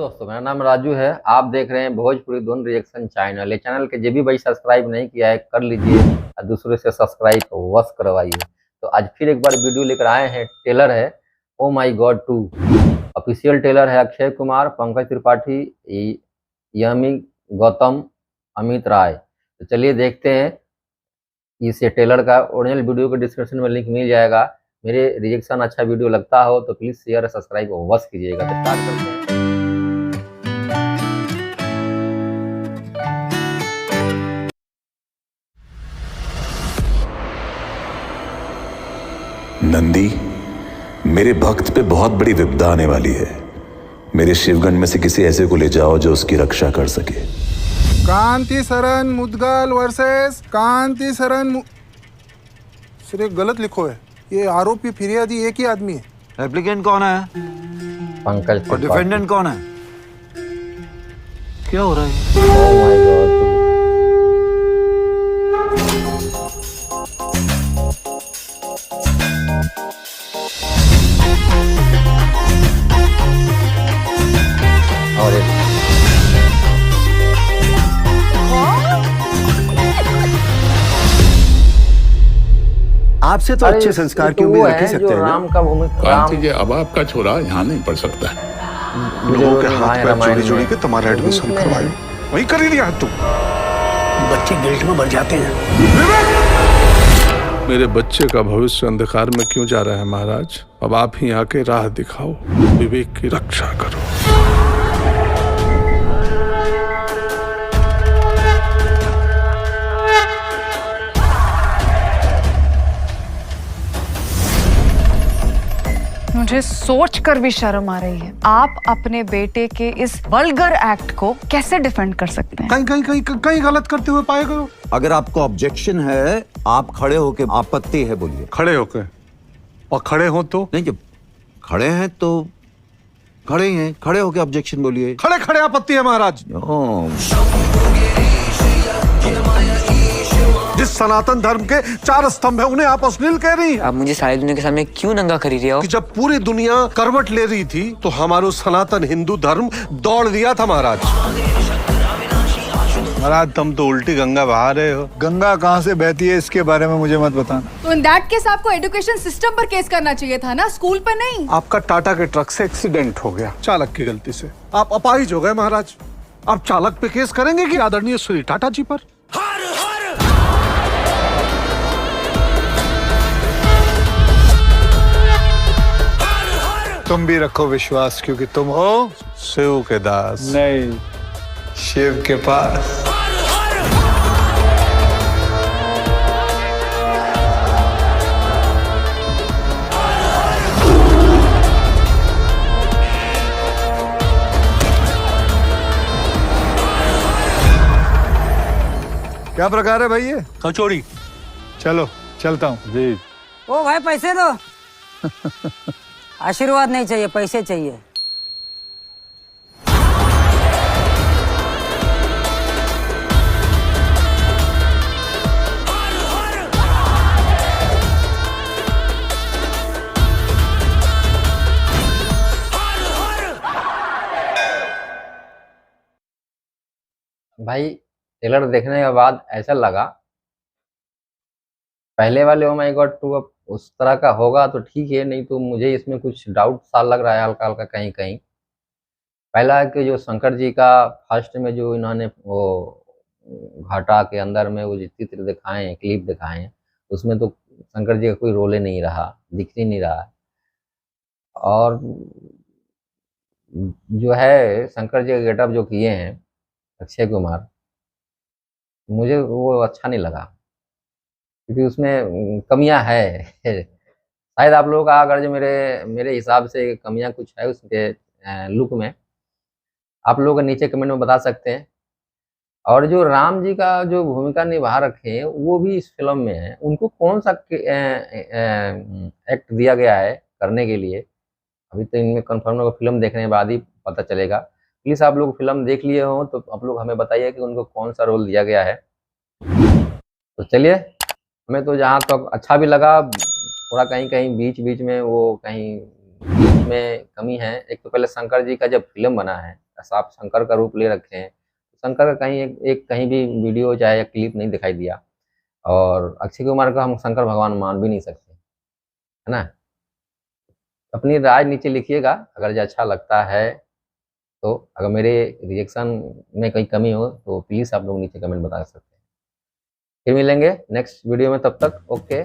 दोस्तों, मेरा नाम राजू है। आप देख रहे हैं भोजपुरी धुन रिएक्शन चैनल। ये चैनल के जो भी भाई सब्सक्राइब नहीं किया है कर लीजिए और दूसरे से सब्सक्राइब वश करवाइए। तो आज फिर एक बार वीडियो लेकर आए हैं। टेलर है ओ माई गॉड 2। ऑफिशियल टेलर है अक्षय कुमार, पंकज त्रिपाठी, यामी गौतम, अमित राय। तो चलिए देखते हैं इस टेलर का ओरिजिनल वीडियो के डिस्क्रिप्शन में लिंक मिल जाएगा। मेरे रिएक्शन अच्छा वीडियो लगता हो तो प्लीज़ शेयर सब्सक्राइब वश कीजिएगा। तो स्टार्ट करते हैं। नंदी, मेरे भक्त पे बहुत बड़ी विपदा आने वाली है। मेरे शिवगण में से किसी ऐसे को ले जाओ जो उसकी रक्षा कर सके। कांति सरन मुदगल वर्सेस कांति सरन सिर्फ गलत लिखो है। ये आरोपी फिरियादी एक ही आदमी है। एप्लीकेंट कौन है? पंकज। और डिफेंडेंट कौन है? क्या हो रहा है? Oh my God. और आपसे तो अच्छे संस्कार की उम्मीद रख ही सकते हैं ना? राम का भूमि कांति जी, अब आपका छोरा यहाँ नहीं पढ़ सकता है। लोगों के हाथ पैर जोड़ी जोड़ी के तुम्हारा एडमिशन करवाए, वही कर ही लिया तुम। बच्चे गिल्ट में भर जाते हैं। मेरे बच्चे का भविष्य अंधकार में क्यों जा रहा है महाराज? अब आप ही आके राह दिखाओ, विवेक की रक्षा करो। मुझे सोचकर भी शर्म आ रही है। आप अपने बेटे के इस वल्गर एक्ट को कैसे डिफेंड कर सकते हैं? कहीं गलत करते हुए पाए गए। अगर आपको ऑब्जेक्शन है, आप खड़े होके आपत्ति है बोलिए। खड़े होके और खड़े हो तो नहीं, जब खड़े हैं तो खड़े ही हैं, खड़े होके ऑब्जेक्शन बोलिए। खड़े खड़े आपत्ति है महाराज। जिस सनातन धर्म के 4 स्तंभ है उन्हें आप अश्लील कह रही हैं। आप मुझे सारी दुनिया के सामने क्यों नंगा कर रही हो? कि जब पूरी दुनिया करवट ले रही थी तो हमारा सनातन हिंदू धर्म दौड़ दिया था महाराज। महाराज, तुम तो उल्टी गंगा बहा रहे हो। गंगा कहाँ से बहती है इसके बारे में मुझे मत बताना। तो इन दैट केस आपको एजुकेशन सिस्टम पर केस करना चाहिए था ना, स्कूल पर नहीं। आपका टाटा के ट्रक से एक्सीडेंट हो गया चालक की गलती से। आप अपाहिज हो गए महाराज। आप चालक पे केस करेंगे कि आदरणीय श्री टाटा जी पर? तुम भी रखो विश्वास, क्योंकि तुम हो शिव के दास, नहीं शिव के पास। क्या प्रकार है भाई ये? कचौड़ी। चलो चलता हूँ जी। ओ भाई पैसे दो। आशीर्वाद नहीं चाहिए, पैसे चाहिए। भाई टेलर देखने के बाद ऐसा लगा, पहले वाले ओ माई गॉड 2 अब उस तरह का होगा तो ठीक है, नहीं तो मुझे इसमें कुछ डाउट सा लग रहा है हल्का हल्का कहीं कहीं। पहला कि जो शंकर जी का फर्स्ट में जो इन्होंने वो घाटा के अंदर में वो जो चित्र दिखाए हैं, क्लिप दिखाए हैं, उसमें तो शंकर जी का कोई रोल ही नहीं रहा, दिख ही नहीं रहा है। और जो है शंकर जी का गेटअप जो किए हैं अक्षय कुमार, मुझे वो अच्छा नहीं लगा क्योंकि उसमें कमियां है। शायद आप लोगों का अगर जो मेरे हिसाब से कमियां कुछ है उसके लुक में, आप लोग नीचे कमेंट में बता सकते हैं। और जो राम जी का जो भूमिका निभा रखे हैं वो भी इस फिल्म में है, उनको कौन सा एक्ट दिया गया है करने के लिए, अभी तो इनमें कन्फर्म होगा, फिल्म देखने के बाद ही पता चलेगा। प्लीज़ आप लोग फिल्म देख लिए हो तो आप लोग हमें बताइए कि उनको कौन सा रोल दिया गया है। तो चलिए, हमें तो जहाँ तक अच्छा भी लगा, थोड़ा कहीं कहीं बीच बीच में वो कहीं में कमी है। एक तो पहले शंकर जी का जब फिल्म बना है, आप शंकर का रूप ले रखे हैं, शंकर का कहीं एक कहीं भी वीडियो चाहे या क्लिप नहीं दिखाई दिया, और अक्षय कुमार का हम शंकर भगवान मान भी नहीं सकते, है ना। अपनी राय नीचे लिखिएगा, अगर जो अच्छा लगता है तो। अगर मेरे रिएक्शन में कोई कमी हो तो प्लीज़ आप लोग नीचे कमेंट बता सकते हैं। फिर मिलेंगे नेक्स्ट वीडियो में, तब तक ओके।